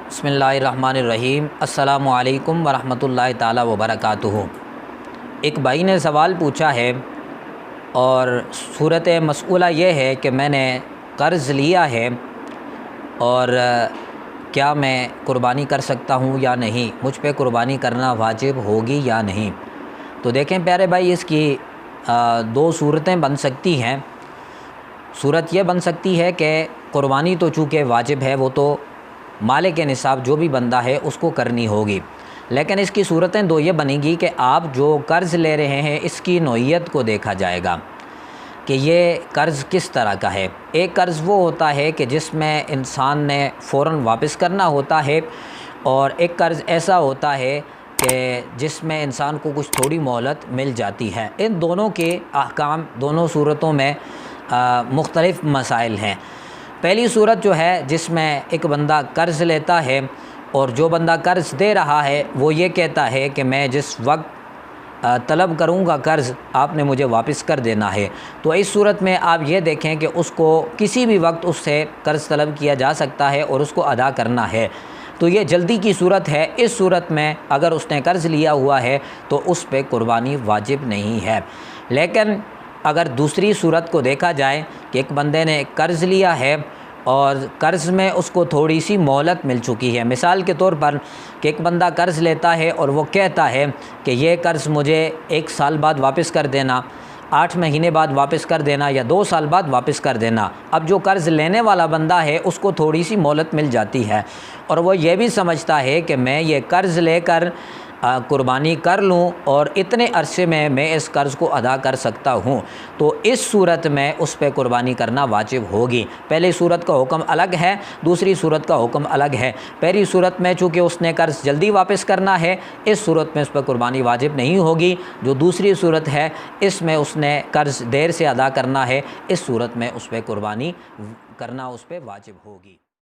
बिस्मिल्लाहिर्रहमानिर्रहीम। अस्सलामु अलैकुम वरहमतुल्लाहि ताला वबरकातुहू। एक भाई ने सवाल पूछा है और सूरत मसऊला ये है कि मैंने कर्ज़ लिया है और क्या मैं कुर्बानी कर सकता हूँ या नहीं, मुझ पे कुर्बानी करना वाजिब होगी या नहीं। तो देखें प्यारे भाई, इसकी दो सूरतें बन सकती हैं। सूरत ये बन सकती है कि कुर्बानी तो चूँकि वाजिब है, वो तो माले के निसाब जो भी बंदा है उसको करनी होगी, लेकिन इसकी सूरतें दो ये बनेगी कि आप जो कर्ज़ ले रहे हैं इसकी नौइयत को देखा जाएगा कि ये कर्ज़ किस तरह का है। एक कर्ज़ वो होता है कि जिसमें इंसान ने फ़ौरन वापस करना होता है, और एक कर्ज़ ऐसा होता है कि जिसमें इंसान को कुछ थोड़ी मोहलत मिल जाती है। इन दोनों के अहकाम दोनों सूरतों में मुख्तलिफ़ मसाइल हैं। पहली सूरत जो है जिसमें एक बंदा कर्ज़ लेता है और जो बंदा कर्ज़ दे रहा है वो ये कहता है कि मैं जिस वक्त तलब करूँगा कर्ज़ आपने मुझे वापस कर देना है। तो इस सूरत में आप ये देखें कि उसको किसी भी वक्त उससे कर्ज़ तलब किया जा सकता है और उसको अदा करना है। तो ये जल्दी की सूरत है। इस सूरत में अगर उसने कर्ज़ लिया हुआ है तो उस पर कुर्बानी वाजिब नहीं है। लेकिन अगर दूसरी सूरत को देखा जाए कि एक बंदे ने कर्ज़ लिया है और कर्ज़ में उसको थोड़ी सी मोहलत मिल चुकी है। मिसाल के तौर पर कि एक बंदा कर्ज़ लेता है और वो कहता है कि ये कर्ज़ मुझे 1 साल बाद वापस कर देना, 8 महीने बाद वापस कर देना या 2 साल बाद वापस कर देना। अब जो कर्ज़ लेने वाला बंदा है उसको थोड़ी सी मोहलत मिल जाती है और वो ये भी समझता है कि मैं ये कर्ज़ लेकर कुर्बानी कर लूँ और इतने अरसे में मैं इस कर्ज़ को अदा कर सकता हूँ। तो इस सूरत में उस पर कुर्बानी करना वाजिब होगी। पहली सूरत का हुक्म अलग है, दूसरी सूरत का हुक्म अलग है। पहली सूरत में चूँकि उसने कर्ज़ जल्दी वापस करना है, इस सूरत में उस पर कुर्बानी वाजिब नहीं होगी। जो दूसरी सूरत है इसमें उसने कर्ज़ देर से अदा करना है, इस सूरत में उस पर कुर्बानी करना उस पर वाजिब होगी।